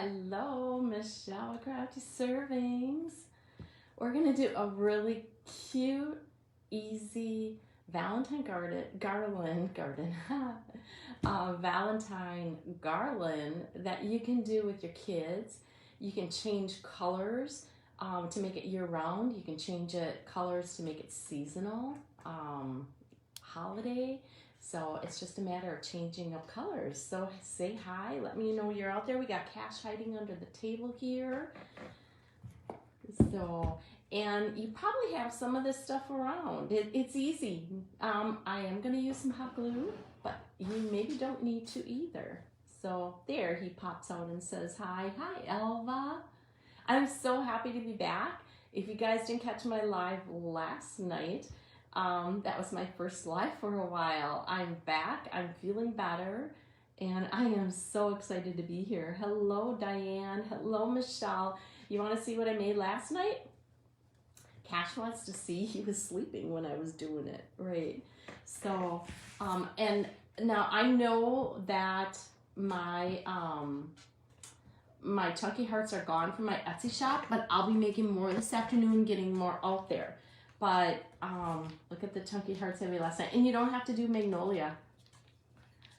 Hello, Michelle Crafty Servings. We're gonna do a really cute, easy Valentine Valentine garland that you can do with your kids. You can change colors to make it year-round. You can change it colors to make it seasonal, holiday. So it's just a matter of changing of colors. So say hi, let me know you're out there. We got Cash hiding under the table here. So, and you probably have some of this stuff around. It's easy. I am gonna use some hot glue, but you maybe don't need to either. So there, he pops out and says, hi, Elva. I'm so happy to be back. If you guys didn't catch my live last night, that was my first live for a while. I'm back, I'm feeling better, and I am so excited to be here. Hello, Diane. Hello, Michelle. You want to see what I made last night? Cash wants to see. He was sleeping when I was doing it, right? So, and now I know that my my chunky hearts are gone from my Etsy shop, but I'll be making more this afternoon, getting more out there. But look at the chunky hearts I made last night. And you don't have to do magnolia.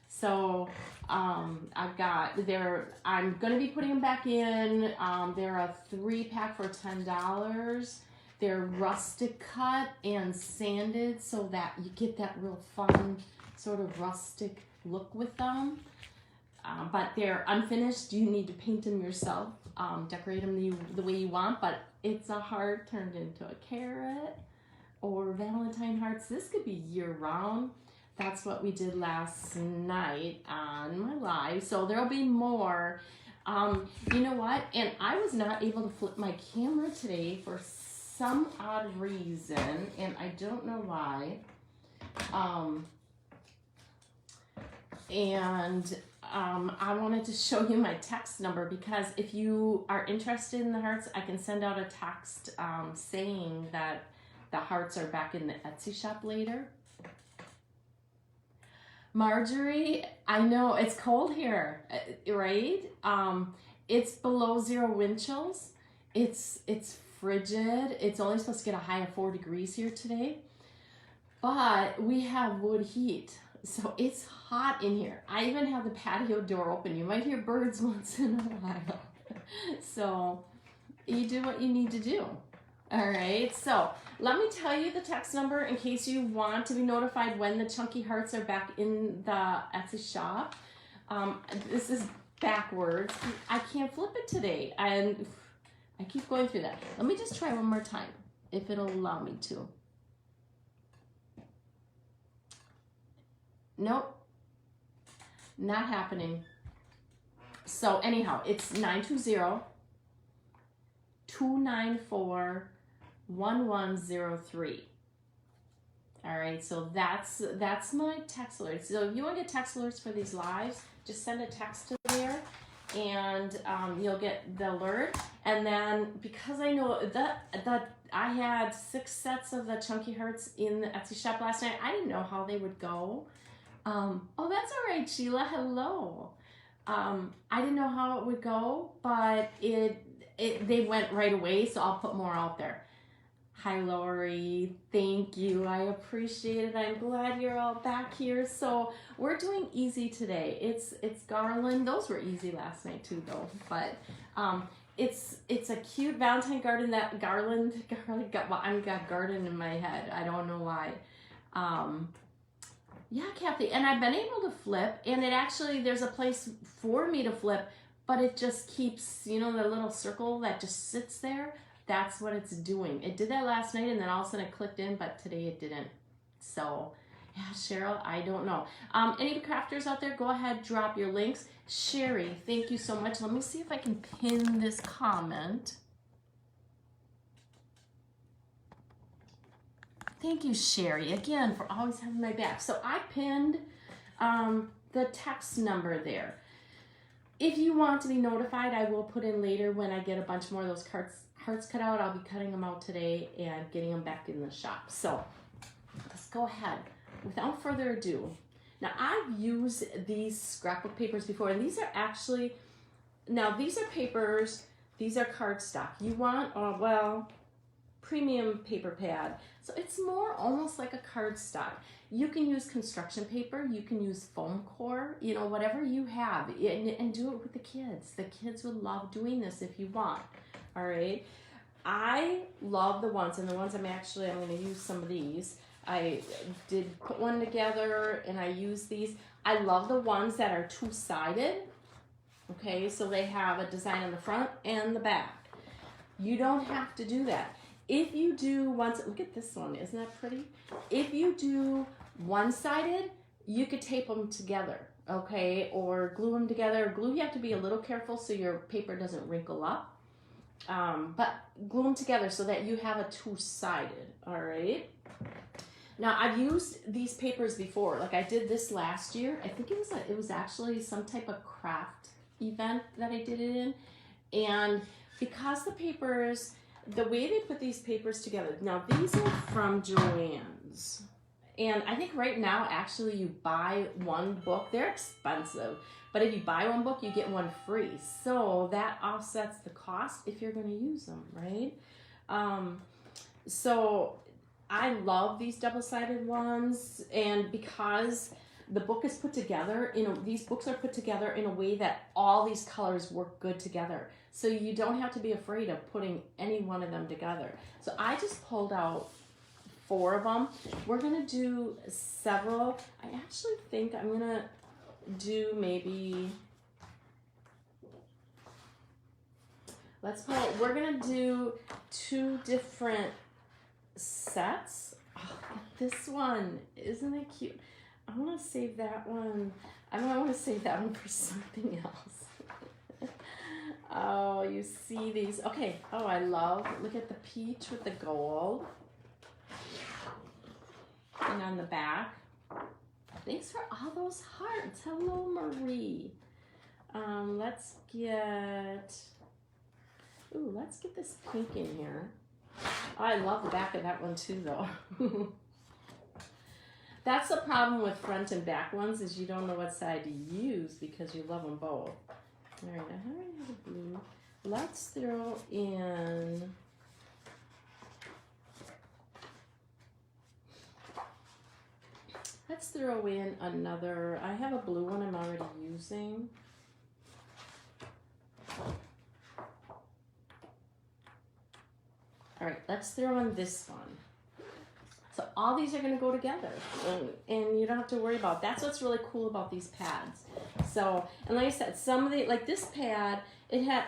So I've got, I'm going to be putting them back in. They're a 3-pack for $10. They're rustic cut and sanded so that you get that real fun sort of rustic look with them. But they're unfinished. You need to paint them yourself, decorate them the way you want. But it's a heart turned into a carrot or Valentine hearts. This could be year-round. That's what we did last night on my live. So there'll be more. You know what? And I was not able to flip my camera today for some odd reason, and I don't know why. I wanted to show you my text number because if you are interested in the hearts, I can send out a text saying that the hearts are back in the Etsy shop later. Marjorie, I know it's cold here, right? It's below 0 wind chills. It's frigid. It's only supposed to get a high of 4 degrees here today, but we have wood heat. So it's hot in here. I even have the patio door open. You might hear birds once in a while. So you do what you need to do. All right, so let me tell you the text number in case you want to be notified when the chunky hearts are back in the Etsy shop. This is backwards. I can't flip it today, and I keep going through that. Let me just try one more time, if it'll allow me to. Nope, not happening. So anyhow, it's 920-294-1103. All right, so that's my text alert. So if you want to get text alerts for these lives, just send a text to there, and you'll get the alert. And then because I know that I had 6 sets of the chunky hearts in the Etsy shop last night, I didn't know how they would go. Oh, that's all right, Sheila. Hello. I didn't know how it would go, but they went right away, so I'll put more out there. Hi, Lori. Thank you. I appreciate it. I'm glad you're all back here. So we're doing easy today. It's Garland. Those were easy last night too, though. But it's a cute Valentine garland. I've got garden in my head. I don't know why. Yeah, Kathy. And I've been able to flip, and it actually, there's a place for me to flip, but it just keeps, you know, the little circle that just sits there. That's what it's doing. It did that last night, and then all of a sudden it clicked in, but today it didn't. So, yeah, Cheryl, I don't know. Any crafters out there, go ahead, drop your links. Sherry, thank you so much. Let me see if I can pin this comment. Thank you, Sherry, again, for always having my back. So I pinned the text number there. If you want to be notified, I will put in later when I get a bunch more of those hearts cut out. I'll be cutting them out today and getting them back in the shop. So let's go ahead. Without further ado, now I've used these scrapbook papers before, and these are actually now these are papers, these are cardstock. You want, well, premium paper pad. So it's more almost like a cardstock. You can use construction paper, you can use foam core, you know, whatever you have, and do it with the kids. The kids would love doing this if you want, all right? I love the ones, and the ones I'm going to use some of these. I did put one together and I use these. I love the ones that are two-sided, okay? So they have a design on the front and the back. You don't have to do that. If you do look at this one, isn't that pretty? If you do one-sided, you could tape them together, okay? Or glue them together. Glue, you have to be a little careful so your paper doesn't wrinkle up. But glue them together so that you have a two-sided, all right? Now, I've used these papers before. Like I did this last year. I think it was actually some type of craft event that I did it in. And because the papers, the way they put these papers together, now these are from Joann's. And I think right now, actually, you buy one book. They're expensive. But if you buy one book, you get one free. So that offsets the cost if you're going to use them, right? So I love these double-sided ones. And because the book is put together, you know, these books are put together in a way that all these colors work good together. So you don't have to be afraid of putting any one of them together. So I just pulled out 4 of them. We're going to do several. I actually think I'm going to do maybe, we're going to do 2 different sets. Oh, this one, isn't it cute? I want to save that one. I want to save that one for something else. Oh, you see these. Okay. Oh, I love, look at the peach with the gold. And on the back. Thanks for all those hearts. Hello, Marie. Let's get this pink in here. Oh, I love the back of that one too, though. That's the problem with front and back ones, is you don't know what side to use because you love them both. All right, I already have a blue. Let's throw in, another, I have a blue one I'm already using. All right, let's throw in this one. So all these are going to go together, and you don't have to worry about. That's what's really cool about these pads. So, and like I said, some of the, like this pad,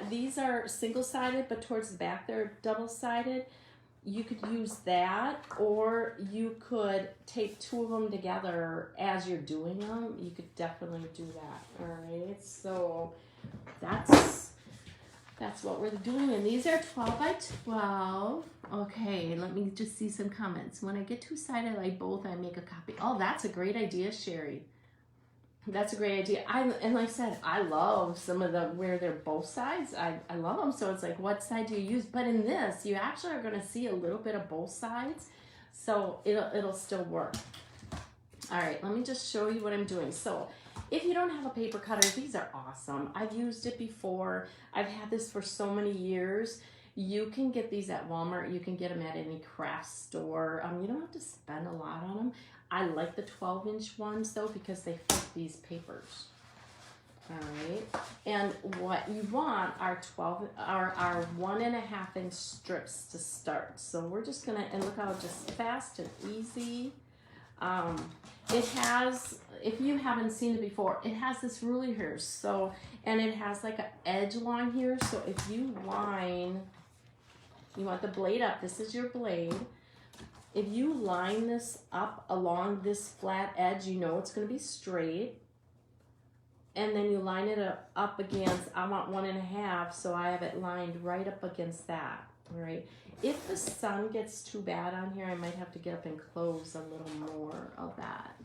these are single-sided, but towards the back they're double-sided. You could use that, or you could tape 2 of them together as you're doing them. You could definitely do that. All right, so that's what we're doing. And these are 12 by 12. Okay, let me just see some comments. When I get two-sided like both, I make a copy. Oh, that's a great idea, Sherry. That's a great idea. And like I said, I love some of them where they're both sides. I love them. So it's like, what side do you use? But in this, you actually are going to see a little bit of both sides. So it'll still work. All right, let me just show you what I'm doing. So if you don't have a paper cutter, these are awesome. I've used it before. I've had this for so many years. You can get these at Walmart. You can get them at any craft store. You don't have to spend a lot on them. I like the 12-inch ones though because they fit these papers. All right, and what you want are 1.5-inch strips to start. So we're just gonna, and look how just fast and easy. It has, if you haven't seen it before, it has this ruler here. So, and it has like an edge along here. So if you line, you want the blade up. This is your blade. If you line this up along this flat edge, you know it's going to be straight. And then you line it up against, I want 1.5, so I have it lined right up against that. All right. If the sun gets too bad on here, I might have to get up and close a little more of that.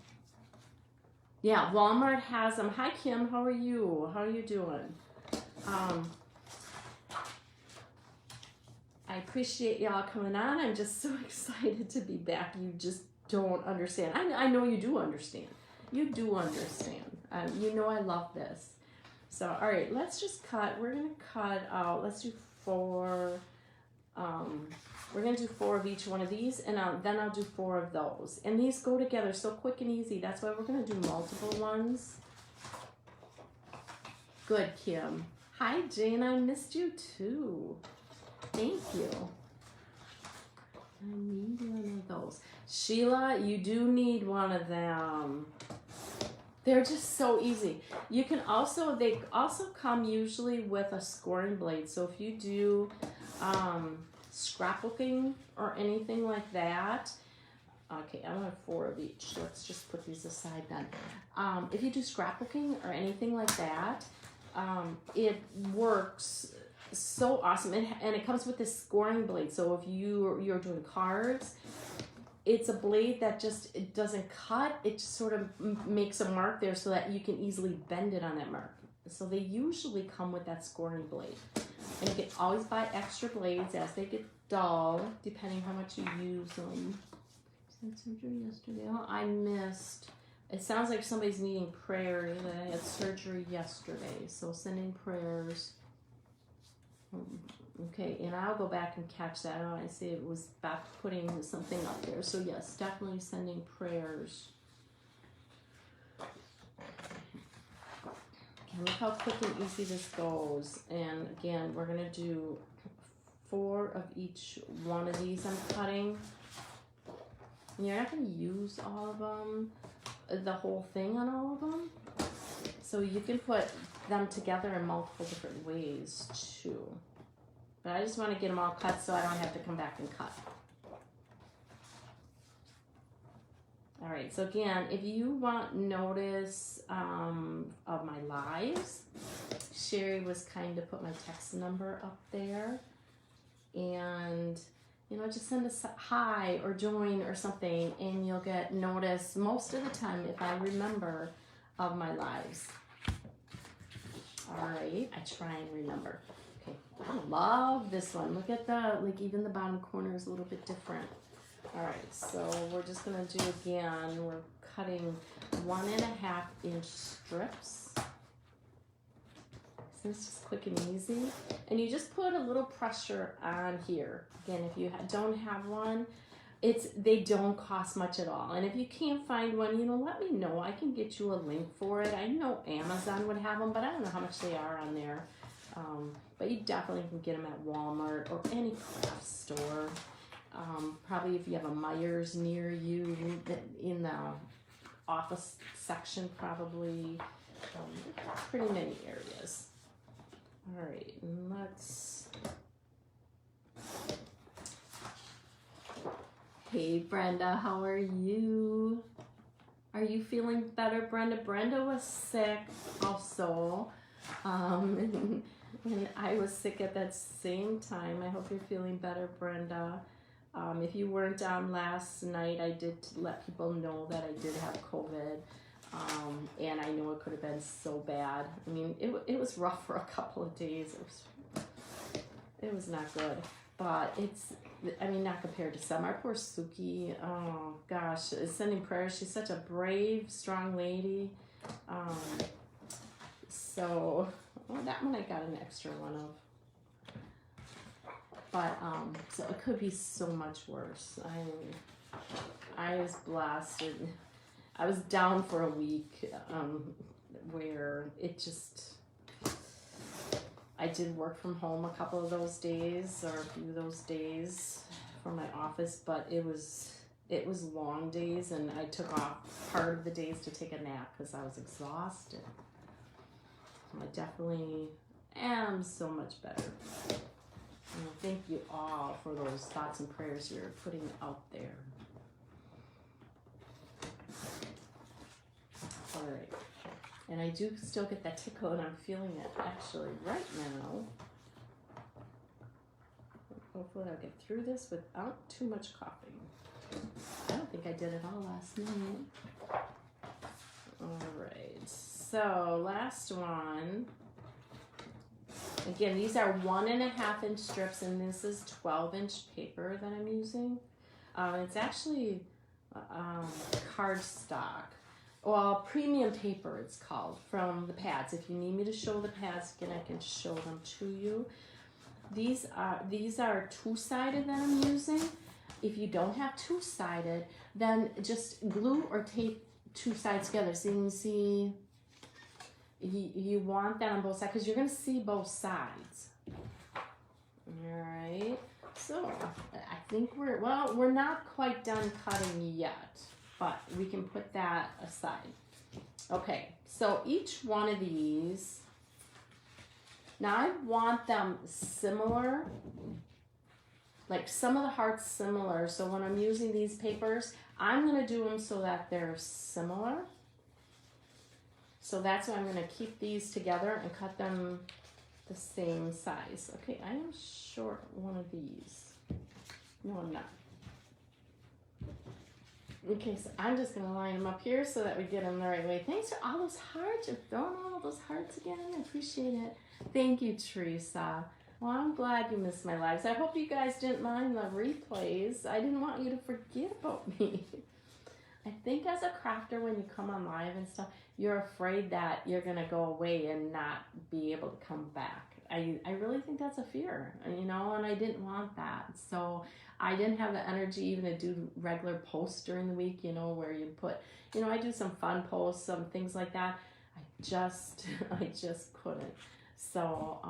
Yeah, Walmart has them. Hi, Kim. How are you? How are you doing? I appreciate y'all coming on. I'm just so excited to be back. You just don't understand. I know you do understand. You do understand. You know I love this. So, all right, let's just cut. We're going to cut out, let's do 4. We're going to do 4 of each one of these, and then I'll do 4 of those. And these go together so quick and easy. That's why we're going to do multiple ones. Good, Kim. Hi, Jane. I missed you, too. Thank you. I need one of those. Sheila, you do need one of them. They're just so easy. You can also, they also come usually with a scoring blade. So if you do scrapbooking or anything like that, okay, I want 4 of each. Let's just put these aside then. If you do scrapbooking or anything like that, it works so awesome. And it comes with this scoring blade. So if you're doing cards, it's a blade that just, it doesn't cut, it just sort of makes a mark there so that you can easily bend it on that mark. So they usually come with that scoring blade. And you can always buy extra blades as they get dull, depending how much you use them. I had surgery yesterday. Oh, I missed. It sounds like somebody's needing prayers. I had surgery yesterday, so sending prayers. Okay, and I'll go back and catch that. Oh, I see it was back putting something up there. So yes, definitely sending prayers. Okay, look how quick and easy this goes. And again, we're gonna do 4 of each one of these I'm cutting. And you're not gonna use all of them, the whole thing on all of them. So you can put them together in multiple different ways too. But I just want to get them all cut so I don't have to come back and cut. All right, so again, if you want notice of my lives, Sherry was kind to put my text number up there. And, you know, just send us hi or join or something, and you'll get notice most of the time if I remember of my lives. All right, I try and remember. Okay, I love this one. Look at the, like even the bottom corner is a little bit different. All right, so we're just gonna do again, we're cutting 1.5 inch strips. So it's just quick and easy. And you just put a little pressure on here. Again, if you don't have one, they don't cost much at all. And if you can't find one, you know, let me know. I can get you a link for it. I know Amazon would have them, but I don't know how much they are on there. But you definitely can get them at Walmart or any craft store. Probably if you have a Myers near you in the office section, probably pretty many areas. All right, and let's. Hey Brenda, how are you? Are you feeling better, Brenda? Brenda was sick also. And I was sick at that same time. I hope you're feeling better, Brenda. If you weren't on last night, I did let people know that I did have COVID. And I know it could have been so bad. I mean, it was rough for a couple of days. It was not good. But it's, I mean, not compared to some. Our poor Suki, oh gosh, sending prayers. She's such a brave, strong lady. So, well, that one I got an extra one of. But, so it could be so much worse. I was blessed. And I was down for a week, where it just, I did work from home a couple of those days, or a few of those days from my office, but it was long days, and I took off part of the days to take a nap because I was exhausted. I definitely am so much better. And thank you all for those thoughts and prayers you're putting out there. All right. And I do still get that tickle, and I'm feeling it actually right now. Hopefully I'll get through this without too much coughing. I don't think I did it all last night. All right, so last one. Again, these are 1.5 inch strips, and this is 12-inch paper that I'm using. It's actually cardstock. well, premium paper it's called, from the pads. If you need me to show the pads again, I can show them to you. These are two-sided that I'm using. If you don't have two-sided, then just glue or tape two sides together. So you can see, you want that on both sides because you're going to see both sides. All right. So I think we're not quite done cutting yet, but we can put that aside. Okay. So each one of these, now I want them similar, like some of the hearts similar. So when I'm using these papers, I'm going to do them so that they're similar. So that's why I'm going to keep these together and cut them the same size. Okay, I am short one of these. No, I'm not. Okay, so I'm just going to line them up here so that we get them the right way. Thanks for all those hearts. You're throwing all those hearts again. I appreciate it. Thank you, Teresa. Well, I'm glad you missed my lives. I hope you guys didn't mind the replays. I didn't want you to forget about me. I think as a crafter, when you come on live and stuff, you're afraid that you're going to go away and not be able to come back. I really think that's a fear, you know, and I didn't want that. So I didn't have the energy even to do regular posts during the week, you know, where you put, you know, I do some fun posts, some things like that. I just couldn't. So,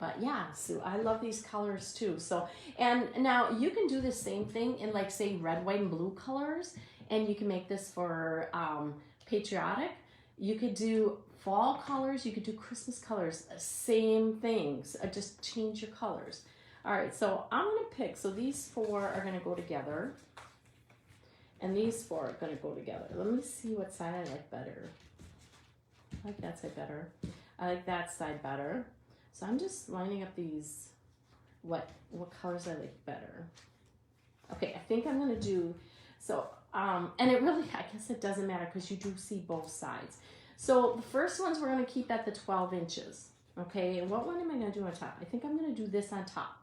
but yeah, so I love these colors too. So, and now you can do the same thing in like say red, white, and blue colors, and you can make this for patriotic. You could do fall colors, you could do Christmas colors, same things, just change your colors. All right, so I'm gonna pick, so these four are gonna go together, and these four are gonna go together. Let me see what side I like better. I like that side better. I like that side better. So I'm just lining up these, what colors I like better. Okay, I think I'm gonna do, so, and it really, I guess it doesn't matter because you do see both sides. So the first ones we're gonna keep at the 12 inches, okay? And what one am I gonna do on top? I think I'm gonna do this on top.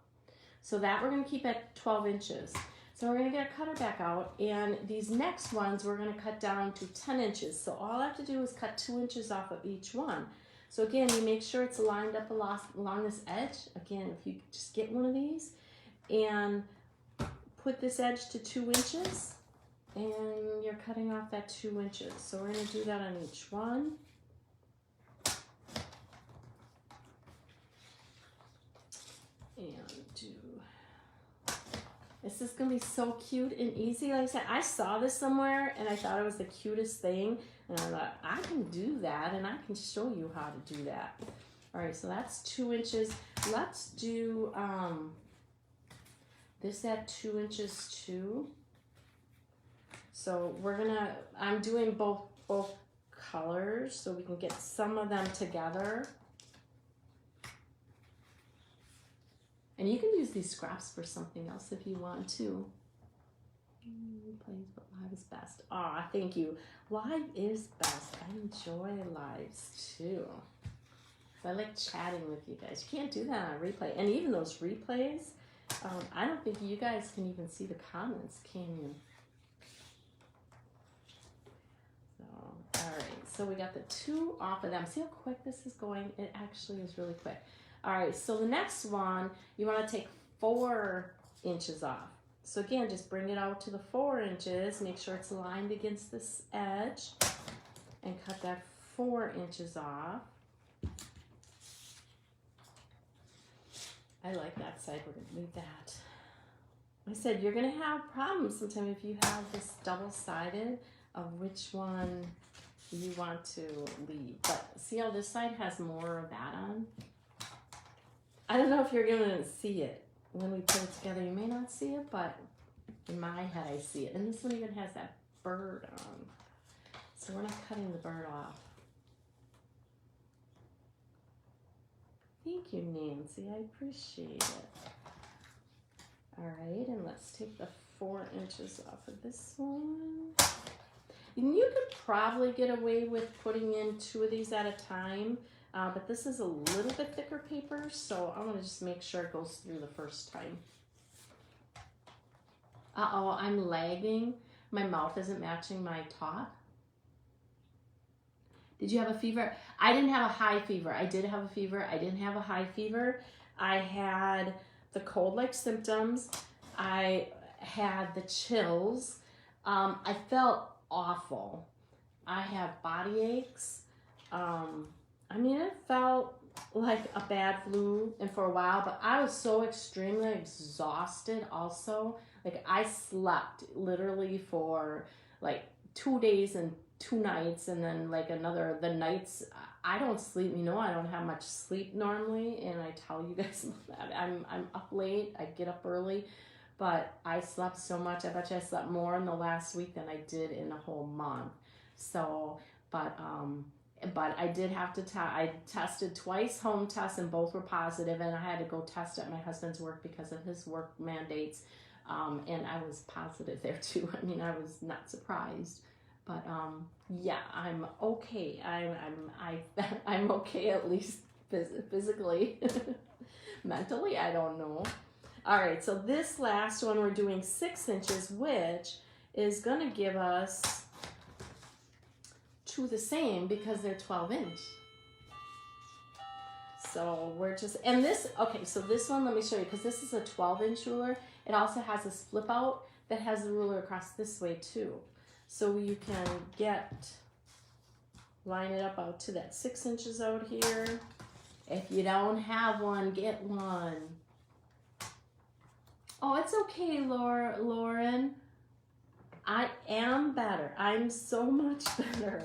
So that we're gonna keep at 12 inches. So we're gonna get a cutter back out, and these next ones we're gonna cut down to 10 inches. So all I have to do is cut 2 inches off of each one. So again, you make sure it's lined up along this edge. Again, if you just get one of these and put this edge to 2 inches, and you're cutting off that 2 inches. So we're gonna do that on each one. And do, this is gonna be so cute and easy. Like I said, I saw this somewhere and I thought it was the cutest thing. And I thought, I can do that and I can show you how to do that. All right, so that's 2 inches. Let's do this at 2 inches too. So we're gonna, I'm doing both colors so we can get some of them together. And you can use these scraps for something else if you want to. Please, but live is best. Aw, thank you. Live is best. I enjoy lives too. So I like chatting with you guys. You can't do that on a replay. And even those replays, I don't think you guys can even see the comments, can you? So, all right. So we got the 2 off of them. See how quick this is going? It actually is really quick. All right. So the next one, you want to take 4 inches off. So again, just bring it out to the 4 inches, make sure it's lined against this edge, and cut that 4 inches off. I like that side, we're gonna leave that. I said, you're gonna have problems sometimes if you have this double-sided of which one you want to leave. But see how this side has more of that on? I don't know if you're gonna see it. When we put it together, you may not see it, but in my head, I see it. And this one even has that bird on. So we're not cutting the bird off. Thank you, Nancy. I appreciate it. All right, and let's take the 4 inches off of this one. And you could probably get away with putting in 2 of these at a time. But this is a little bit thicker paper, so I want to just make sure it goes through the first time. Uh-oh, I'm lagging. My mouth isn't matching my talk. Did you have a fever? I didn't have a high fever. I did have a fever. I didn't have a high fever. I had the cold-like symptoms. I had the chills. I felt awful. I have body aches. I mean, it felt like a bad flu and for a while, but I was so extremely exhausted also. Like I slept literally for like 2 days and 2 nights, and then like the nights I don't sleep. You know, I don't have much sleep normally, and I tell you guys that I'm up late. I get up early, but I slept so much. I bet you I slept more in the last week than I did in the whole month. So, but I did have to I tested twice, home tests, and both were positive, and I had to go test at my husband's work because of his work mandates, and I was positive there too. I mean, I was not surprised, but yeah, I'm okay. I'm okay, at least physically. Mentally, I don't know. All right, so this last one we're doing 6 inches, which is gonna give us the same because they're 12-inch. So we're just, and this, okay, so this one, let me show you, because this is a 12-inch ruler. It also has this flip out that has the ruler across this way too. So you can line it up out to that 6 inches out here. If you don't have one, get one. Oh, it's okay, Lauren. I am better. I'm so much better.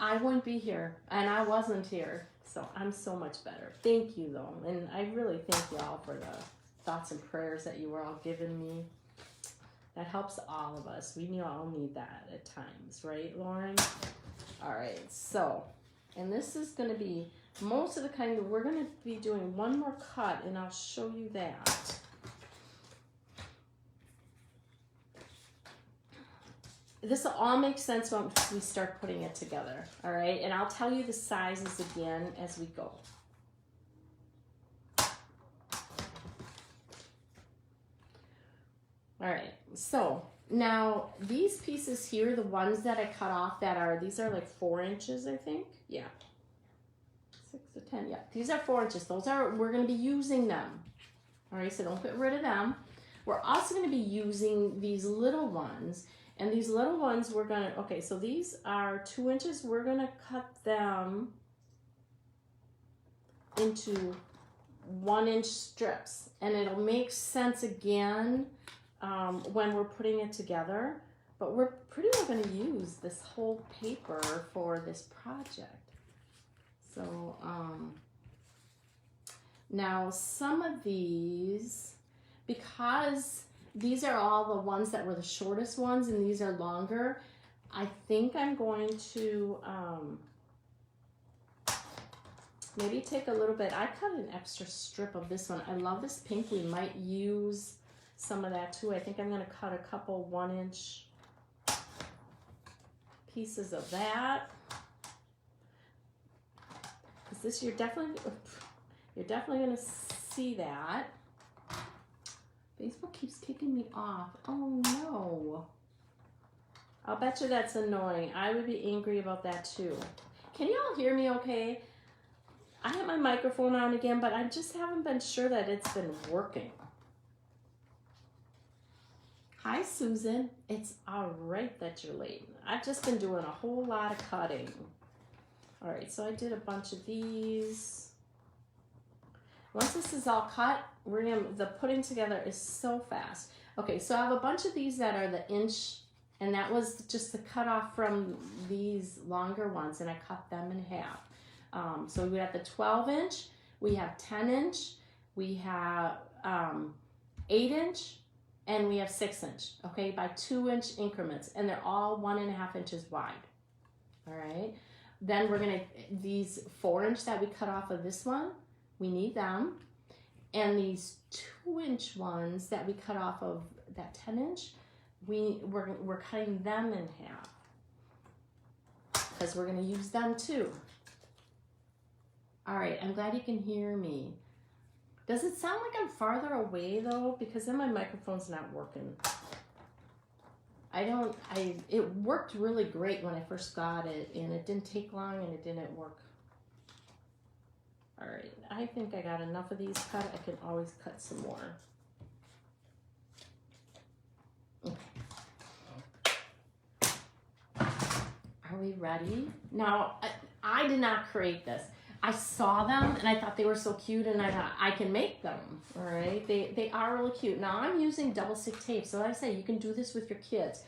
I wouldn't be here, and I wasn't here, so I'm so much better. Thank you, though, and I really thank you all for the thoughts and prayers that you were all giving me. That helps all of us. We all need that at times, right, Lauren? All right, so, and this is going to be most of the kind of, we're going to be doing one more cut, and I'll show you that. This will all make sense once we start putting it together, all right? And I'll tell you the sizes again as we go. All right, so now these pieces here, the ones that I cut off these are like 4 inches, I think. Yeah, 6 to 10, yeah. These are 4 inches. We're gonna be using them. All right, so don't get rid of them. We're also gonna be using these little ones. And these little ones okay, so these are 2 inches. We're gonna cut them into 1-inch strips. And it'll make sense again when we're putting it together. But we're pretty much gonna use this whole paper for this project. So now some of these, because these are all the ones that were the shortest ones, and these are longer. I think I'm going to maybe take a little bit. I cut an extra strip of this one. I love this pink. We might use some of that too. I think I'm going to cut a couple 1-inch pieces of that. Because this, you're definitely going to see that. Facebook keeps kicking me off. Oh no. I'll bet you that's annoying. I would be angry about that too. Can you all hear me okay? I have my microphone on again, but I just haven't been sure that it's been working. Hi, Susan. It's all right that you're late. I've just been doing a whole lot of cutting. All right, so I did a bunch of these. Once this is all cut, the putting together is so fast. Okay, so I have a bunch of these that are the inch, and that was just the cut off from these longer ones, and I cut them in half. So we have the 12-inch, we have 10-inch, we have 8-inch, and we have 6-inch, okay, by 2-inch increments, and they're all 1.5 inches wide, all right? Then we're gonna, these 4-inch that we cut off of this one, we need them. And these 2-inch ones that we cut off of that 10-inch, we're cutting them in half because we're going to use them too. All right, I'm glad you can hear me. Does it sound like I'm farther away though? Because then my microphone's not working. It worked really great when I first got it, and it didn't take long, and it didn't work. All right, I think I got enough of these cut. I can always cut some more. Okay. Are we ready? Now, I did not create this. I saw them and I thought they were so cute, and I thought I can make them. All right, they are really cute. Now I'm using double stick tape, so like I say, you can do this with your kids.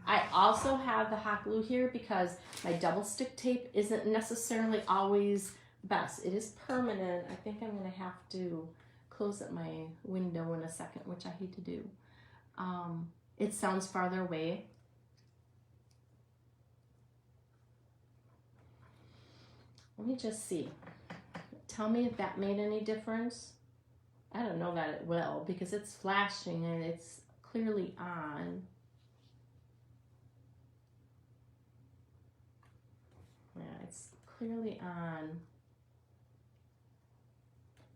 I also have the hot glue here because my double stick tape isn't necessarily always best. It is permanent. I think I'm gonna have to close up my window in a second, which I hate to do. It sounds farther away. Let me just see. Tell me if that made any difference. I don't know that it will because it's flashing and it's clearly on. Yeah, it's clearly on.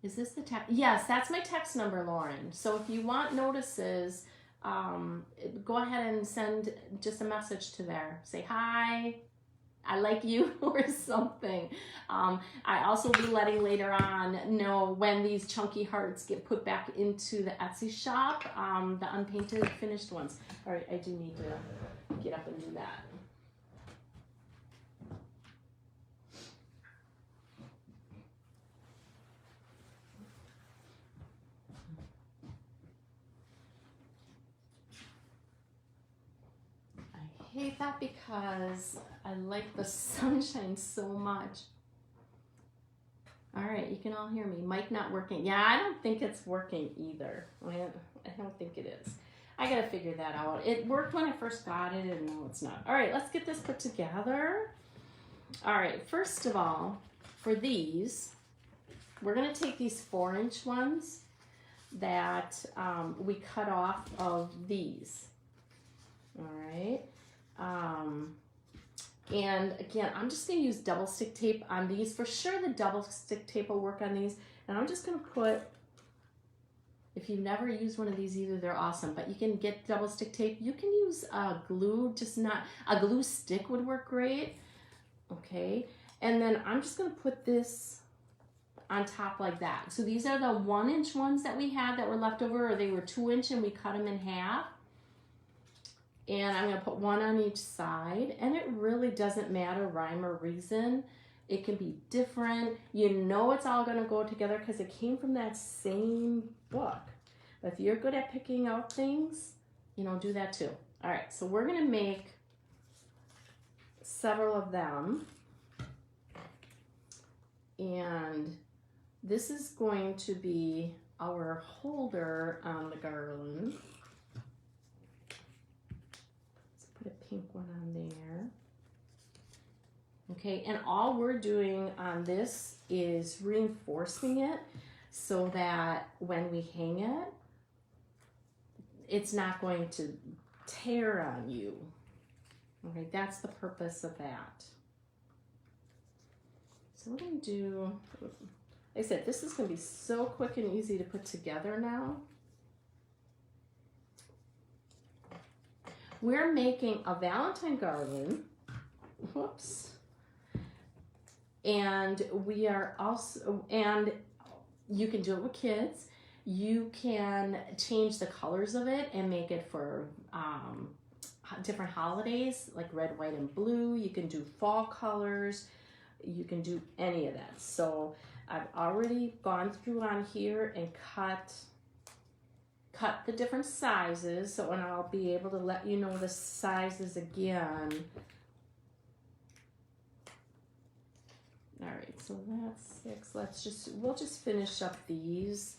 Is this the text? Yes, that's my text number, Lauren. So if you want notices, go ahead and send just a message to there. Say hi. I like you or something. I also will be letting later on know when these chunky hearts get put back into the Etsy shop, the unpainted finished ones. All right, I do need to get up and do that. I hate that because I like the sunshine so much. All right, you can all hear me. Mic not working. Yeah, I don't think it's working either. I don't think it is. I gotta figure that out. It worked when I first got it, and no, it's not. All right, let's get this put together. All right, first of all, for these, we're gonna take these 4-inch ones that we cut off of these. All right. And again, I'm just going to use double stick tape on these. For sure the double stick tape will work on these. And I'm just going to put, if you've never used one of these either, they're awesome. But you can get double stick tape. You can use glue, just not, a glue stick would work great. Okay. And then I'm just going to put this on top like that. So these are the 1-inch ones that we had that were left over, or they were 2-inch and we cut them in half. And I'm going to put one on each side, and it really doesn't matter rhyme or reason. It can be different. You know it's all going to go together because it came from that same book. But if you're good at picking out things, you know, do that too. All right, so we're going to make several of them. And this is going to be our holder on the garland. A pink one on there. Okay, and all we're doing on this is reinforcing it so that when we hang it, it's not going to tear on you. Okay, that's the purpose of that. So we're going to do, like I said, this is going to be so quick and easy to put together now. We're making a Valentine garland, whoops, and we are also, and you can do it with kids. You can change the colors of it and make it for different holidays, like red, white, and blue. You can do fall colors. You can do any of that. So I've already gone through on here and cut the different sizes, so and I'll be able to let you know the sizes again. All right, so that's 6. We'll just finish up these.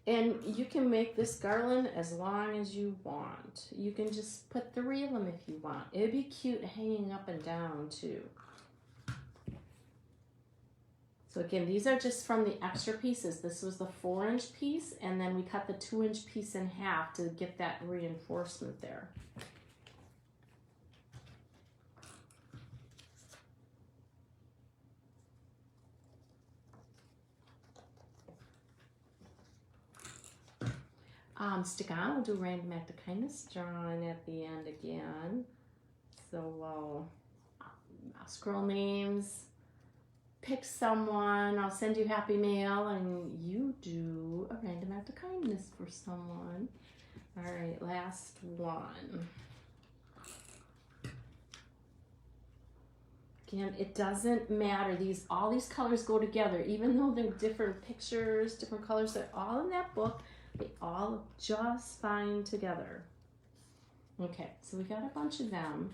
And you can make this garland as long as you want. You can just put 3 of them if you want. It'd be cute hanging up and down too. So again, these are just from the extra pieces. This was the 4-inch piece, and then we cut the 2-inch piece in half to get that reinforcement there. stick on. We'll do random act of kindness, drawing at the end again. So I'll scroll names, pick someone, I'll send you happy mail, and you do a random act of kindness for someone. All right, last one. Again, it doesn't matter. All these colors go together, even though they're different pictures, different colors. They're all in that book. They all look just fine together. Okay, so we got a bunch of them.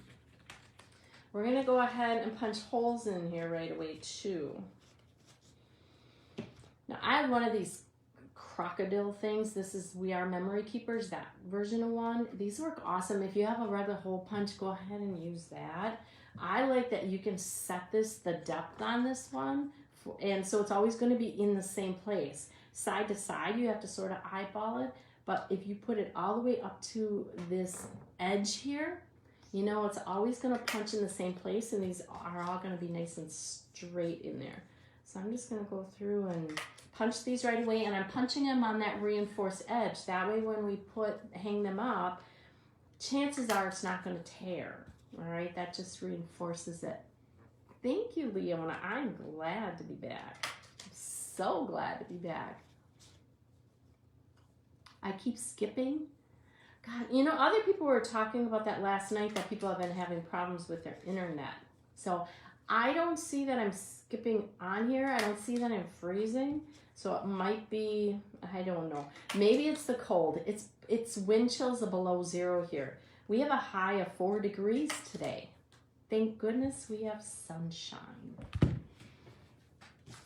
We're gonna go ahead and punch holes in here right away too. Now I have one of these crocodile things. This is We Are Memory Keepers, that version of one. These work awesome. If you have a regular hole punch, go ahead and use that. I like that you can set the depth on this one, and so it's always going to be in the same place. Side to side, you have to sort of eyeball it, but if you put it all the way up to this edge here, you know it's always going to punch in the same place, and these are all going to be nice and straight in there. So I'm just going to go through and punch these right away, and I'm punching them on that reinforced edge. That way when we hang them up, chances are it's not going to tear. All right, that just reinforces it. Thank you, Leona. I'm glad to be back. I'm so glad to be back. I keep skipping. God, you know, other people were talking about that last night, that people have been having problems with their internet. So I don't see that I'm skipping on here. I don't see that I'm freezing. So it might be, I don't know. Maybe it's the cold. It's wind chills of below 0 here. We have a high of 4 degrees today. Thank goodness we have sunshine.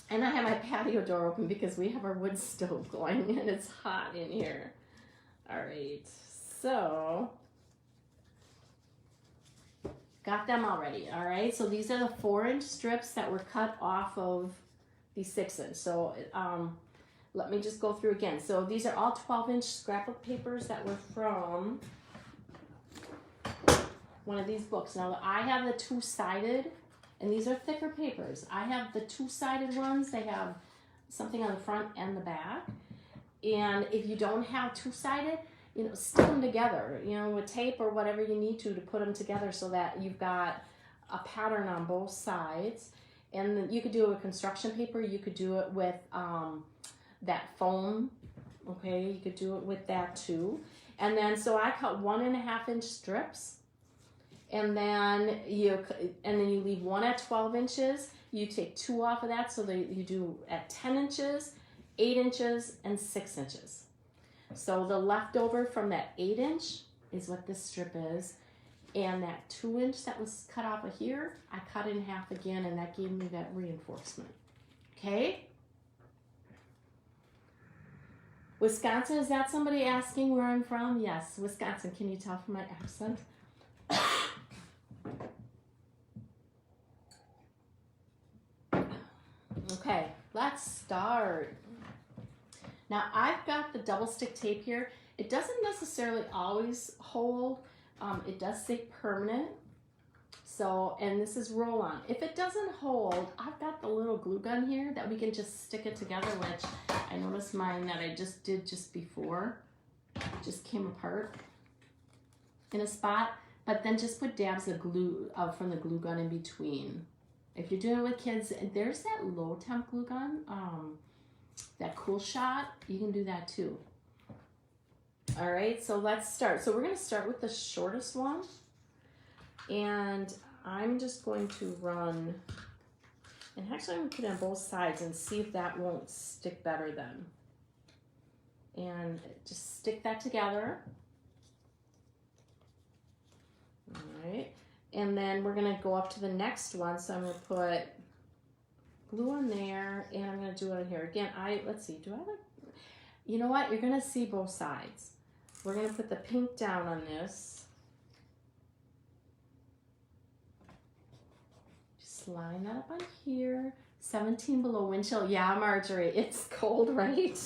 And I have my patio door open because we have our wood stove going and it's hot in here. All right, so got them already. All right, so these are the 4-inch strips that were cut off of the 6-inch. So let me just go through again. So these are all 12-inch scrapbook papers that were from one of these books. Now I have the 2-sided, and these are thicker papers. I have the 2-sided ones. They have something on the front and the back. And if you don't have 2-sided, you know, stick them together, you know, with tape or whatever you need to put them together so that you've got a pattern on both sides. And you could do it with construction paper. You could do it with that foam. Okay, you could do it with that too. And then so I cut 1.5-inch strips. And then you leave one at 12 inches. You take 2 off of that, so that you do at 10 inches, 8 inches, and 6 inches. So the leftover from that 8-inch is what this strip is. And that 2-inch that was cut off of here, I cut in half again, and that gave me that reinforcement. Okay? Wisconsin, is that somebody asking where I'm from? Yes, Wisconsin. Can you tell from my accent? Okay, let's start. Now I've got the double stick tape here. It doesn't necessarily always hold. It does say permanent. So, and this is roll on. If it doesn't hold, I've got the little glue gun here that we can just stick it together, which I noticed mine that I just did just before just came apart in a spot, but then just put dabs of glue from the glue gun in between. If you're doing it with kids, there's that low temp glue gun, that Cool Shot. You can do that too. All right, so let's start. So we're going to start with the shortest one, and I'm just going to run, and actually I'm going to put it on both sides and see if that won't stick better then. And just stick that together. All right. And then we're going to go up to the next one. So I'm going to put glue on there, and I'm going to do it on here. Again, let's see, do I like, you know what? You're going to see both sides. We're going to put the pink down on this. Just line that up on here. 17 below wind chill. Yeah, Marjorie, it's cold, right?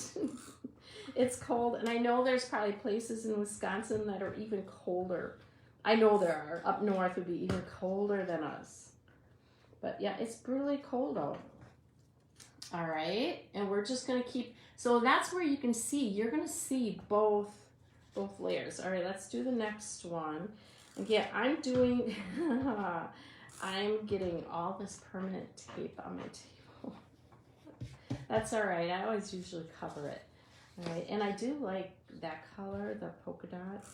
It's cold, and I know there's probably places in Wisconsin that are even colder. I know there are. Up north would be even colder than us. But yeah, it's brutally cold out. All right, and we're just gonna keep, so that's where you can see, you're gonna see both both layers. All right, let's do the next one. Again, I'm doing, I'm getting all this permanent tape on my table. That's all right. I always usually cover it. All right, and I do like that color, the polka dot.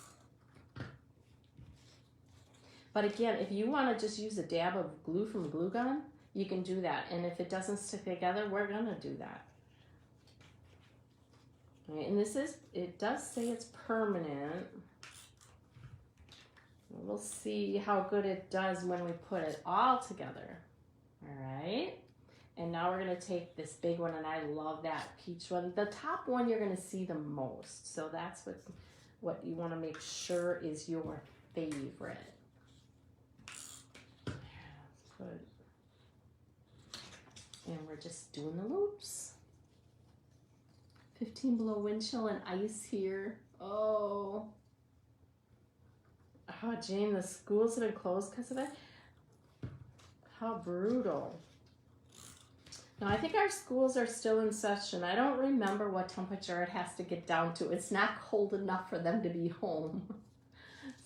But again, if you want to just use a dab of glue from a glue gun, you can do that. And if it doesn't stick together, we're gonna do that. All right, and this is, it does say it's permanent. We'll see how good it does when we put it all together. All right. And now we're gonna take this big one, and I love that peach one. The top one you're gonna see the most. So that's what you wanna make sure is your favorite. Good. And we're just doing the loops. 15 below wind chill and ice here. Oh, Jane, the schools have been closed because of it. How brutal. Now, I think our schools are still in session. I don't remember what temperature it has to get down to. It's not cold enough for them to be home.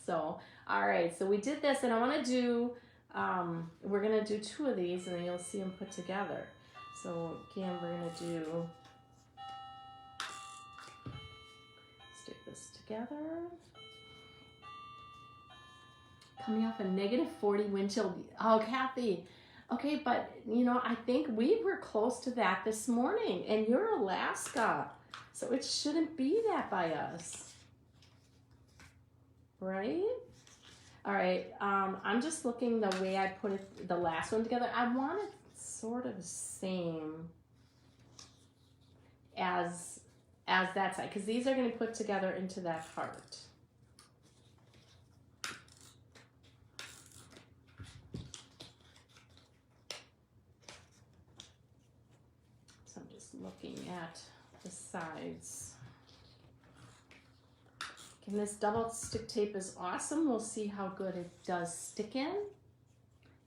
So, all right, so we did this, and I want to do, we're going to do 2 of these, and then you'll see them put together. So, again, we're going to do, stick this together. Coming off a -40 wind chill. Oh, Kathy. Okay, but you know, I think we were close to that this morning, and you're Alaska, so it shouldn't be that by us, right? All right, I'm just looking the way I put it, the last one together. I want it sort of the same as that side, because these are going to put together into that heart. Looking at the sides. And this double stick tape is awesome. We'll see how good it does stick in.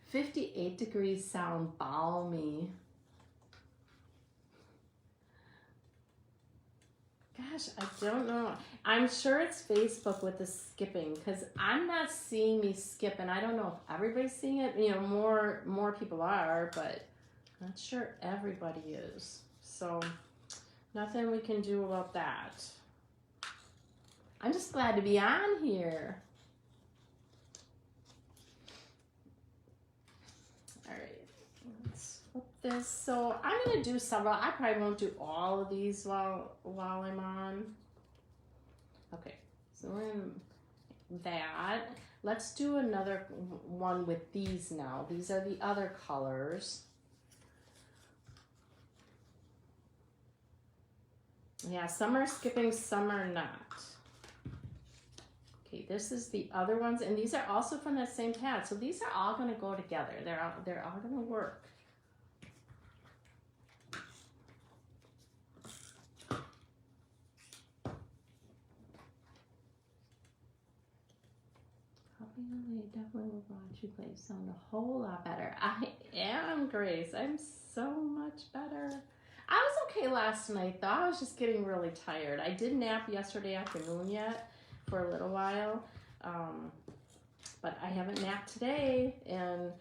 58 degrees sound balmy. Gosh, I don't know. I'm sure it's Facebook with the skipping, because I'm not seeing me skip, and I don't know if everybody's seeing it. You know, more people are, but I'm not sure everybody is. So nothing we can do about that. I'm just glad to be on here. All right, let's flip this. So I'm gonna do several. I probably won't do all of these while I'm on. Okay, so we're in that. Let's do another one with these now. These are the other colors. Yeah, some are skipping, some are not. Okay, this is the other ones, and these are also from that same pad. So these are all going to go together. They're all going to work. Definitely will watch you play sound a whole lot better. I am, Grace. I'm so much better. I was okay last night, though. I was just getting really tired. I did nap yesterday afternoon yet for a little while, but I haven't napped today, and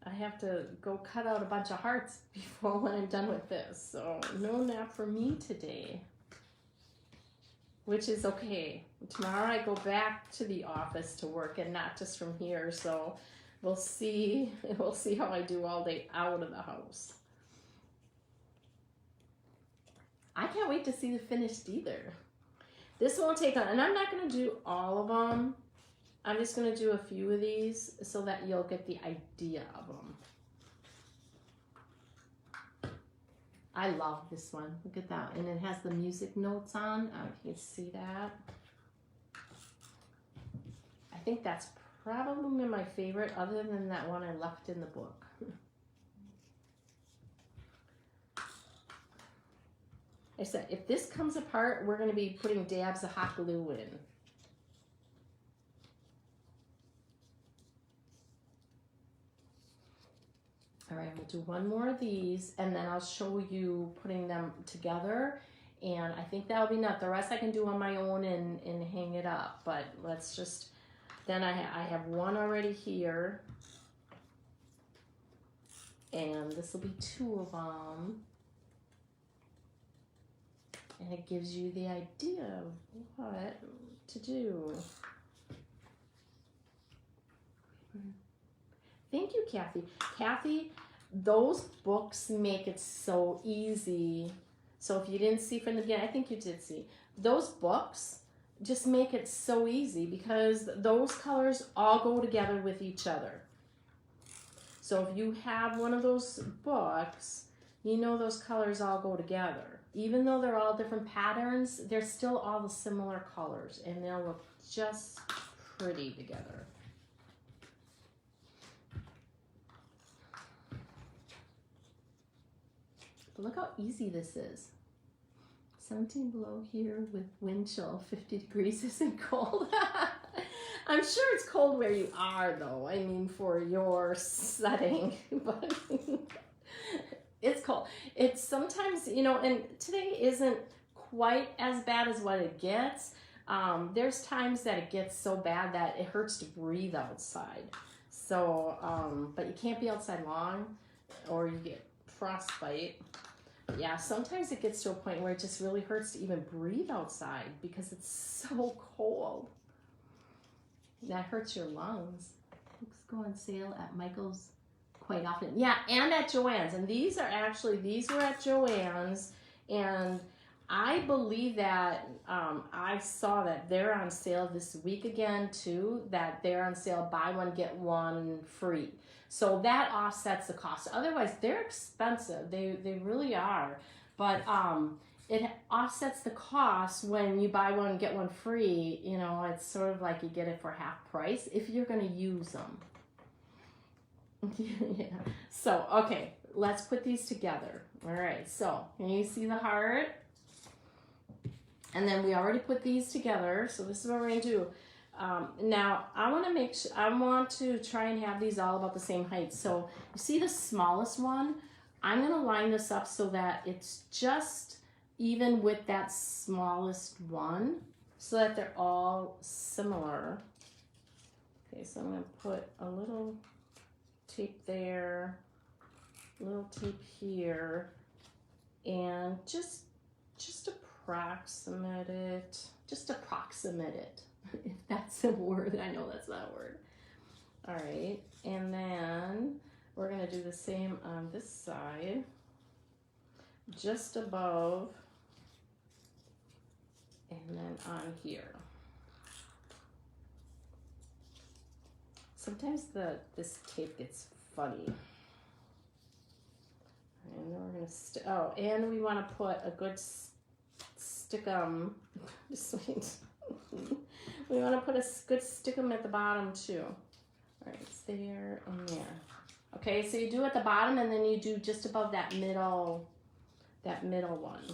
I have to go cut out a bunch of hearts before when I'm done with this. So no nap for me today, which is okay. Tomorrow I go back to the office to work, and not just from here. So we'll see. We'll see how I do all day out of the house. I can't wait to see the finished either. This won't take on, and I'm not going to do all of them. I'm just going to do a few of these so that you'll get the idea of them. I love this one. Look at that. And it has the music notes on. I don't know if you can see that. I think that's probably my favorite, other than that one I left in the book. I said, if this comes apart, we're going to be putting dabs of hot glue in. All right, we'll do one more of these, and then I'll show you putting them together And I think that'll be enough. The rest I can do on my own and hang it up. But let's just, then I have one already here. And this will be 2 of them. And it gives you the idea of what to do. Thank you, Kathy. Kathy, those books make it so easy. So if you didn't see from the beginning, I think you did see. Those books just make it so easy because those colors all go together with each other. So if you have one of those books, you know those colors all go together. Even though they're all different patterns, they're still all the similar colors and they'll look just pretty together. But look how easy this is. 17 below here with wind chill, 50 degrees isn't cold. I'm sure it's cold where you are though. I mean, for your setting, but it's cold. It's sometimes, you know, and today isn't quite as bad as what it gets. There's times that it gets so bad that it hurts to breathe outside. So, but you can't be outside long or you get frostbite. Yeah, sometimes it gets to a point where it just really hurts to even breathe outside because it's so cold. That hurts your lungs. Books go on sale at Michael's quite often. Yeah, and at Joann's. And these were at Joann's. And I believe that I saw that they're on sale this week again too, that they're on sale, buy one, get one free. So that offsets the cost. Otherwise, they're expensive. They really are. But it offsets the cost when you buy one, get one free. You know, it's sort of like you get it for half price if you're going to use them. Yeah. So, okay, let's put these together. All right, so can you see the heart? And then we already put these together. So this is what we're going to do. Now I want to try and have these all about the same height. So you see the smallest one, I'm going to line this up so that it's just even with that smallest one so that they're all similar. Okay, so I'm going to put a little tape there, a little tape here, and just approximate it. Just approximate it. If that's a word, I know that's not a word. All right, and then we're gonna do the same on this side, just above, and then on here. Sometimes this tape gets funny. And then we're gonna and we want to put a good stickum. Just wait. We want to put a good stickum at the bottom too. All right, it's there and there. Okay, so you do at the bottom and then you do just above that middle one.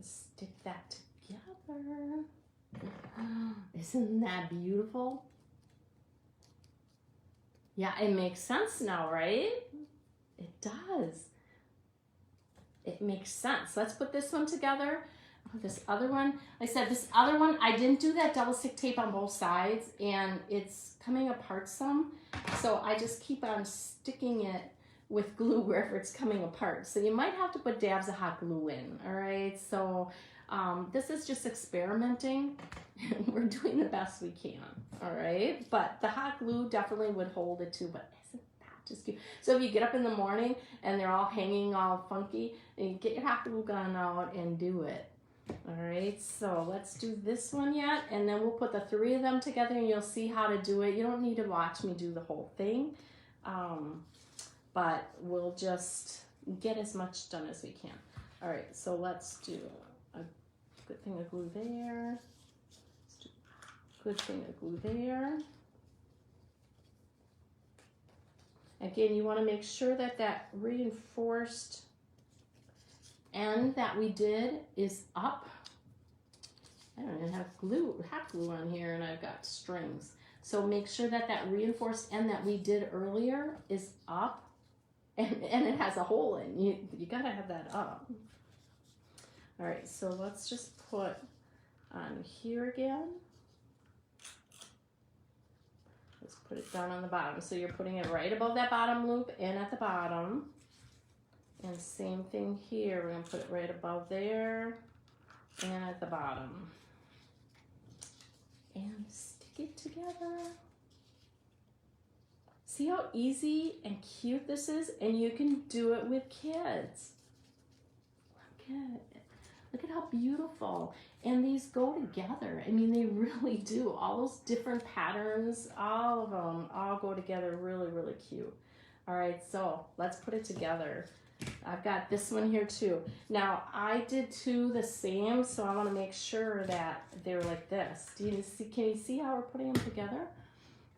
Stick that together. Isn't that beautiful? Yeah, it makes sense now, right? It does. It makes sense. Let's put this one together. This other one, I said this other one, I didn't do that double stick tape on both sides and it's coming apart some. So I just keep on sticking it with glue wherever it's coming apart. So you might have to put dabs of hot glue in, all right? So this is just experimenting. We're doing the best we can, all right? But the hot glue definitely would hold it too, but isn't that just cute? So if you get up in the morning and they're all hanging all funky, and you get your hot glue gun out and do it. All right, so let's do this one yet, and then we'll put the 3 of them together and you'll see how to do it. You don't need to watch me do the whole thing, but we'll just get as much done as we can. All right, so let's do a good thing of glue there. Let's do a good thing of glue there. Again, you want to make sure that that reinforced end that we did is up. I don't even have hot glue on here and I've got strings. So make sure that that reinforced end that we did earlier is up. and it has a hole in. You gotta have that up. All right, so let's just put on here again. Let's put it down on the bottom. So you're putting it right above that bottom loop and at the bottom. And same thing here. We're gonna put it right above there and at the bottom. And stick it together. See how easy and cute this is? And you can do it with kids. Look at how beautiful. And these go together. I mean, they really do. All those different patterns, all of them, all go together really, really cute. All right, so let's put it together. I've got this one here too. Now, I did two the same, so I want to make sure that they're like this. Can you see how we're putting them together?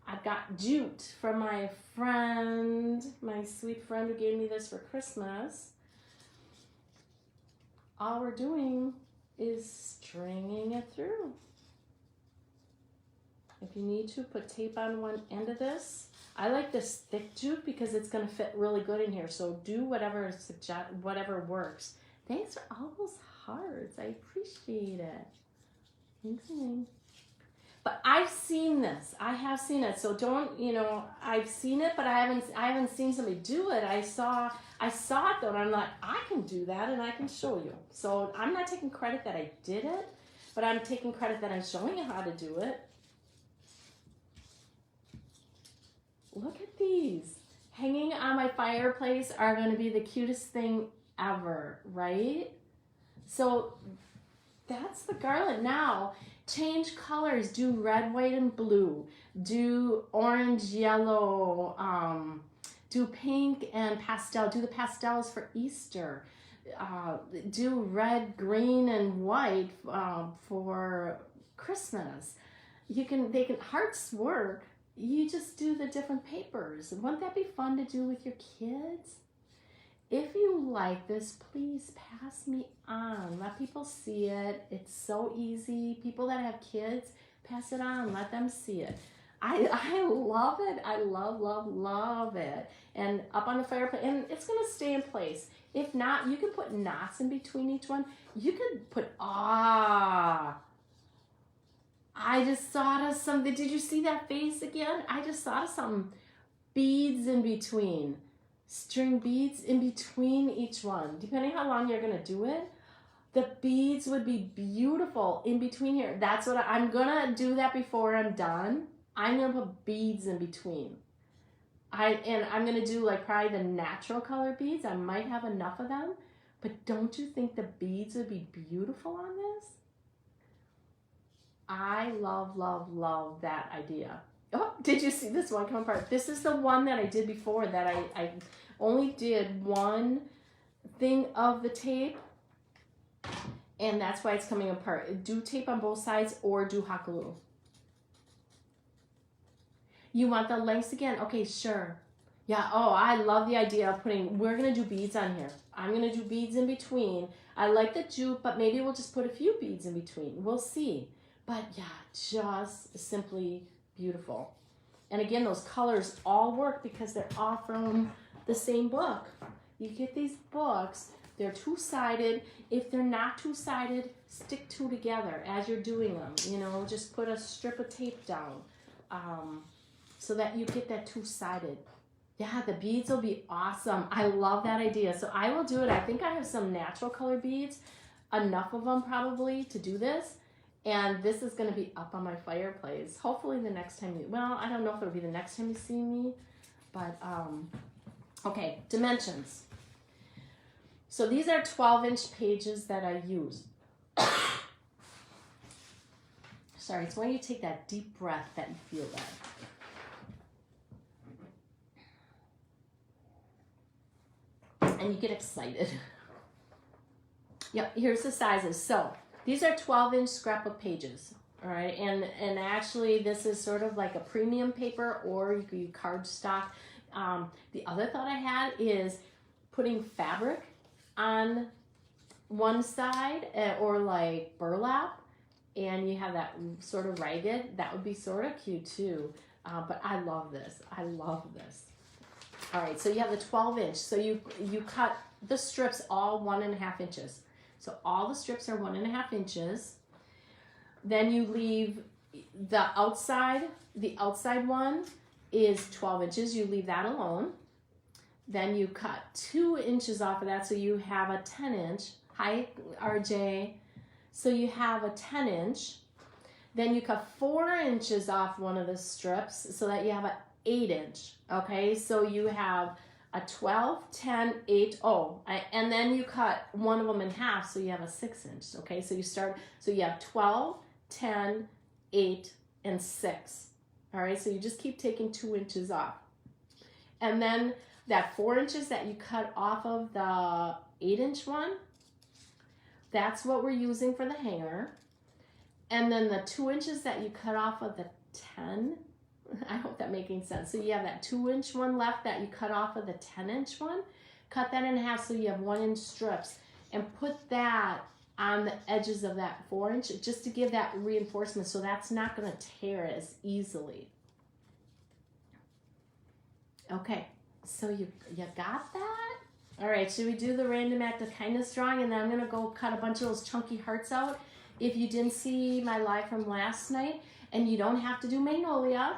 I've got jute from my friend, my sweet friend who gave me this for Christmas. All we're doing is stringing it through. If you need to, put tape on one end of this. I like this thick jute because it's going to fit really good in here. So do whatever works. Thanks for all those hearts. I appreciate it. Thanks, Elaine. But I've seen this. I have seen it. So don't, I've seen it, but I haven't seen somebody do it. I saw it though, and I'm like, I can do that, and I can show you. So I'm not taking credit that I did it, but I'm taking credit that I'm showing you how to do it. Look at these. Hanging on my fireplace are going to be the cutest thing ever, right? So that's the garland. Now, change colors. Do red, white, and blue. Do orange, yellow. Do pink and pastel. Do the pastels for Easter. Do red, green, and white for Christmas. Hearts work. You just do the different papers. Wouldn't that be fun to do with your kids? If you like this, please pass me on. Let people see it. It's so easy. People that have kids, pass it on. Let them see it. I love it. I love it. And up on the fireplace, and it's going to stay in place. If not, you can put knots in between each one. You could put, I just thought of something. Did you see that face again? I just thought of something. Beads in between. String beads in between each one. Depending how long you're going to do it, the beads would be beautiful in between here. That's what I'm going to do that before I'm done. I'm going to put beads in between. And I'm going to do like probably the natural color beads. I might have enough of them. But don't you think the beads would be beautiful on this? I love that idea. Oh, did you see this one come apart? This is the one that I did before that I only did one thing of the tape. And that's why it's coming apart. Do tape on both sides or do hot glue. You want the lengths again? Okay, sure. Yeah, I love the idea of we're going to do beads on here. I'm going to do beads in between. I like the jute, but maybe we'll just put a few beads in between. We'll see. But yeah, just simply beautiful. And again, those colors all work because they're all from the same book. You get these books, they're two-sided. If they're not two-sided, stick two together as you're doing them. Just put a strip of tape down so that you get that two-sided. Yeah, the beads will be awesome. I love that idea. So I will do it. I think I have some natural color beads, enough of them probably to do this. And this is going to be up on my fireplace. Hopefully the next time I don't know if it'll be the next time you see me. But, okay, dimensions. So these are 12-inch pages that I use. Sorry, it's when you take that deep breath that you feel that. And you get excited. Yep, here's the sizes. So these are 12-inch scrapbook pages, all right? And actually, this is sort of like a premium paper, or you could use cardstock. The other thought I had is putting fabric on one side, or like burlap, and you have that sort of ragged. That would be sort of cute too. But I love this. I love this. All right, so you have the 12-inch. So you cut the strips all 1.5 inches. So all the strips are 1.5 inches. Then you leave the outside one is 12 inches. You leave that alone. Then you cut 2 inches off of that, so you have a 10-inch. Hi, RJ. So you have a 10-inch. Then you cut 4 inches off one of the strips so that you have an 8-inch. Okay, so you have a 12, 10, 8, and then you cut one of them in half, so you have a 6-inch. Okay, so you have 12, 10, 8, and 6. All right, so you just keep taking 2 inches off. And then that 4 inches that you cut off of the 8-inch one, that's what we're using for the hanger. And then the 2 inches that you cut off of the 10, I hope that making sense. So you have that 2-inch one left that you cut off of the 10-inch one. Cut that in half so you have 1-inch strips, and put that on the edges of that 4-inch just to give that reinforcement, so that's not going to tear as easily. Okay, so you got that? All right, should we do the random act of kindness drawing? And then I'm going to go cut a bunch of those chunky hearts out. If you didn't see my live from last night, and you don't have to do magnolia,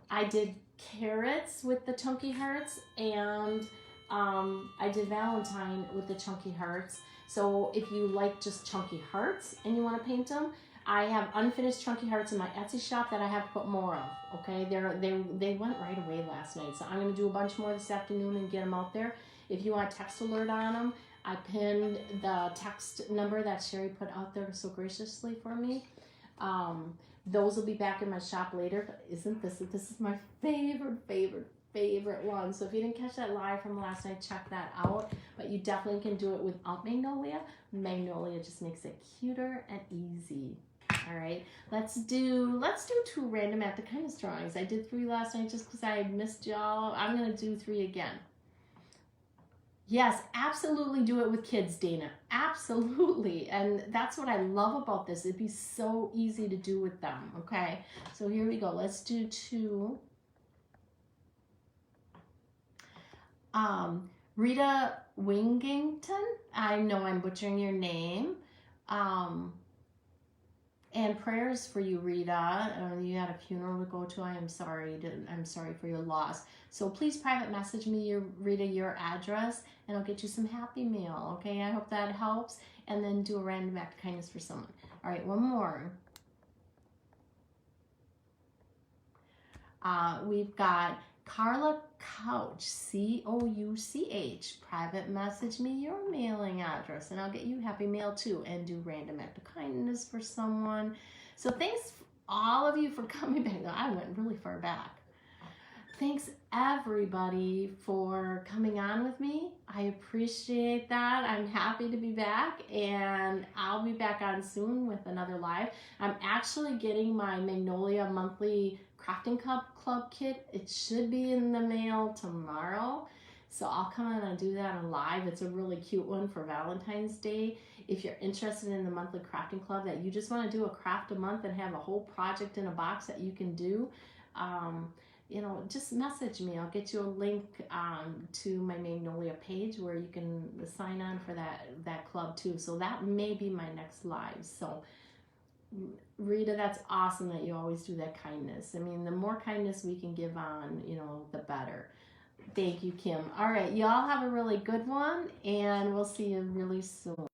I did carrots with the chunky hearts, and I did Valentine with the chunky hearts. So if you like just chunky hearts and you want to paint them, I have unfinished chunky hearts in my Etsy shop that I have to put more of. Okay, they went right away last night, so I'm going to do a bunch more this afternoon and get them out there. If you want a text alert on them, I pinned the text number that Sherry put out there so graciously for me. Those will be back in my shop later. But isn't this is my favorite one. So if you didn't catch that live from last night, check that out. But you definitely can do it without magnolia. Magnolia just makes it cuter and easy. All right, let's do 2 random act of kindness drawings. I did 3 last night just because I missed y'all. I'm gonna do 3 again. Yes, absolutely do it with kids, Dana. Absolutely. And that's what I love about this. It'd be so easy to do with them. Okay, so here we go. Let's do 2. Rita Wingington, I know I'm butchering your name. And prayers for you, Rita. You had a funeral to go to. I'm sorry for your loss. So please private message me, Rita, your address, and I'll get you some happy mail. Okay, I hope that helps. And then do a random act of kindness for someone. All right, one more. We've got Carla Couch, Couch, private message me your mailing address and I'll get you happy mail too, and do random act of kindness for someone. So thanks all of you for coming back. I went really far back. Thanks everybody for coming on with me. I appreciate that. I'm happy to be back, and I'll be back on soon with another live. I'm actually getting my Magnolia monthly crafting club kit. It should be in the mail tomorrow, so I'll come on and do that on live. It's a really cute one for Valentine's Day. If you're interested in the monthly crafting club, that you just want to do a craft a month and have a whole project in a box that you can do, you know, just message me. I'll get you a link to my Magnolia page where you can sign on for that club too. So that may be my next live. So Rita, that's awesome that you always do that kindness. I mean, the more kindness we can give on, you know, the better. Thank you, Kim. All right, y'all have a really good one, and we'll see you really soon.